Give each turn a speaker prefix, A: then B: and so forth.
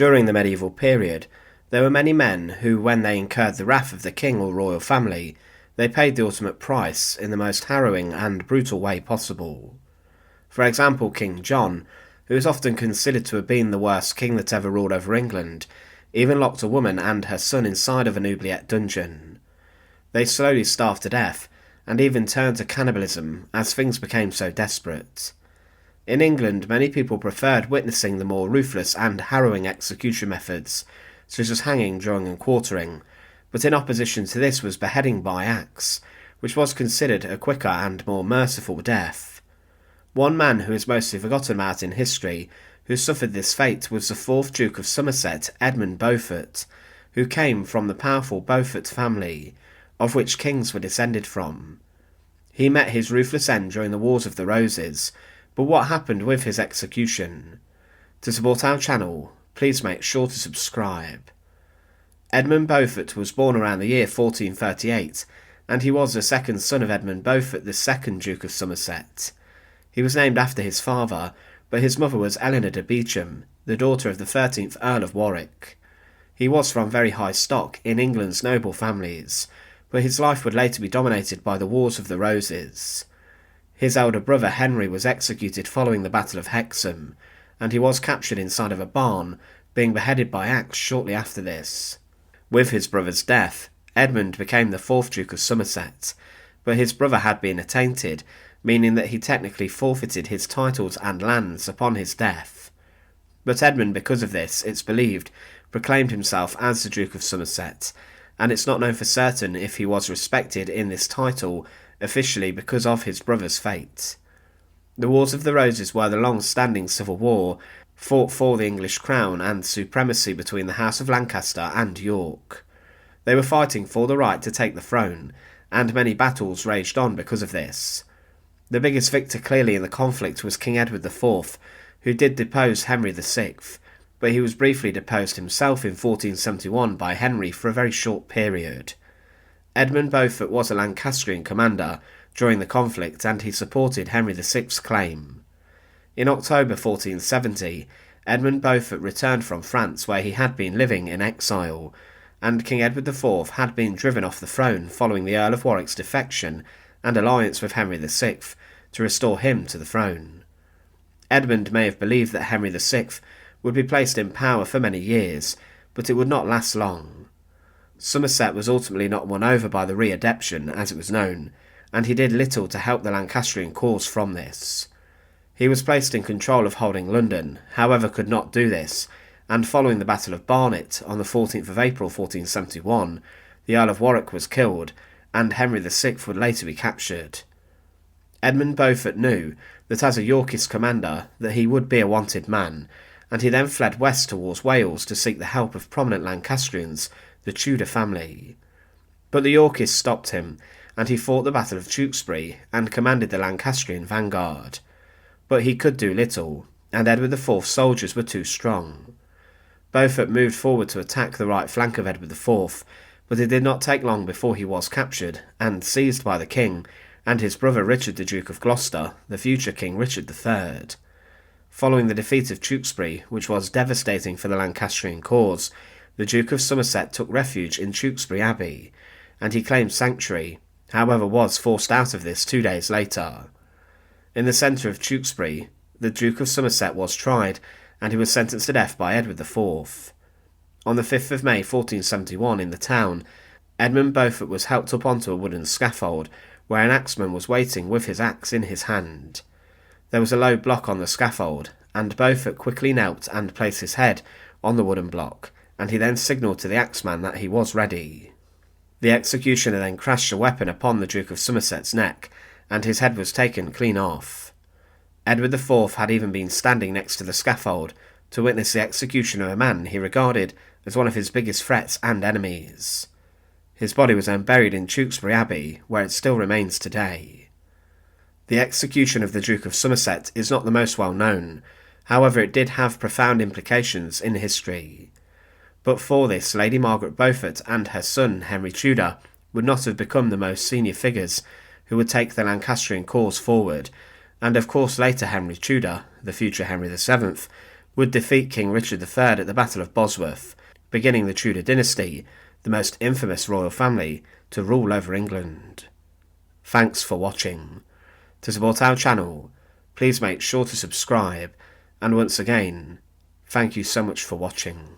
A: During the medieval period, there were many men who, when they incurred the wrath of the king or royal family, they paid the ultimate price in the most harrowing and brutal way possible. For example, King John, who is often considered to have been the worst king that ever ruled over England, even locked a woman and her son inside of an oubliette dungeon. They slowly starved to death, and even turned to cannibalism as things became so desperate. In England, many people preferred witnessing the more ruthless and harrowing execution methods, such as hanging, drawing and quartering, but in opposition to this was beheading by axe, which was considered a quicker and more merciful death. One man who is mostly forgotten about in history who suffered this fate was the 4th Duke of Somerset, Edmund Beaufort, who came from the powerful Beaufort family, of which kings were descended from. He met his ruthless end during the Wars of the Roses, but what happened with his execution? To support our channel, please make sure to subscribe. Edmund Beaufort was born around the year 1438, and he was the second son of Edmund Beaufort, the 2nd Duke of Somerset. He was named after his father, but his mother was Eleanor de Beauchamp, the daughter of the 13th Earl of Warwick. He was from very high stock in England's noble families, but his life would later be dominated by the Wars of the Roses. His elder brother Henry was executed following the Battle of Hexham, and he was captured inside of a barn, being beheaded by axe shortly after this. With his brother's death, Edmund became the 4th Duke of Somerset, but his brother had been attainted, meaning that he technically forfeited his titles and lands upon his death. But Edmund, because of this, it's believed, proclaimed himself as the Duke of Somerset, and it's not known for certain if he was respected in this title officially because of his brother's fate. The Wars of the Roses were the long-standing civil war fought for the English crown and supremacy between the House of Lancaster and York. They were fighting for the right to take the throne, and many battles raged on because of this. The biggest victor clearly in the conflict was King Edward IV, who did depose Henry VI, but he was briefly deposed himself in 1471 by Henry for a very short period. Edmund Beaufort was a Lancastrian commander during the conflict, and he supported Henry VI's claim. In October 1470, Edmund Beaufort returned from France, where he had been living in exile, and King Edward IV had been driven off the throne following the Earl of Warwick's defection and alliance with Henry VI to restore him to the throne. Edmund may have believed that Henry VI would be placed in power for many years, but it would not last long. Somerset was ultimately not won over by the readeption, as it was known, and he did little to help the Lancastrian cause from this. He was placed in control of holding London, however could not do this, and following the Battle of Barnet on the 14th of April 1471, the Earl of Warwick was killed, and Henry VI would later be captured. Edmund Beaufort knew that as a Yorkist commander that he would be a wanted man, and he then fled west towards Wales to seek the help of prominent Lancastrians, the Tudor family. But the Yorkists stopped him, and he fought the Battle of Tewkesbury and commanded the Lancastrian vanguard. But he could do little, and Edward IV's soldiers were too strong. Beaufort moved forward to attack the right flank of Edward IV, but it did not take long before he was captured and seized by the king and his brother Richard the Duke of Gloucester, the future King Richard III. Following the defeat of Tewkesbury, which was devastating for the Lancastrian cause, the Duke of Somerset took refuge in Tewkesbury Abbey, and he claimed sanctuary, however was forced out of this 2 days later. In the centre of Tewkesbury, the Duke of Somerset was tried, and he was sentenced to death by Edward IV. On the 5th of May 1471 in the town, Edmund Beaufort was helped up onto a wooden scaffold, where an axeman was waiting with his axe in his hand. There was a low block on the scaffold, and Beaufort quickly knelt and placed his head on the wooden block, and he then signalled to the axeman that he was ready. The executioner then crashed a weapon upon the Duke of Somerset's neck, and his head was taken clean off. Edward IV had even been standing next to the scaffold to witness the execution of a man he regarded as one of his biggest threats and enemies. His body was then buried in Tewkesbury Abbey, where it still remains today. The execution of the Duke of Somerset is not the most well known, however it did have profound implications in history. But for this, Lady Margaret Beaufort and her son Henry Tudor would not have become the most senior figures who would take the Lancastrian cause forward, and of course later Henry Tudor, the future Henry VII, would defeat King Richard III at the Battle of Bosworth, beginning the Tudor dynasty, the most infamous royal family to rule over England. Thanks for watching. To support our channel, please make sure to subscribe, and once again, thank you so much for watching.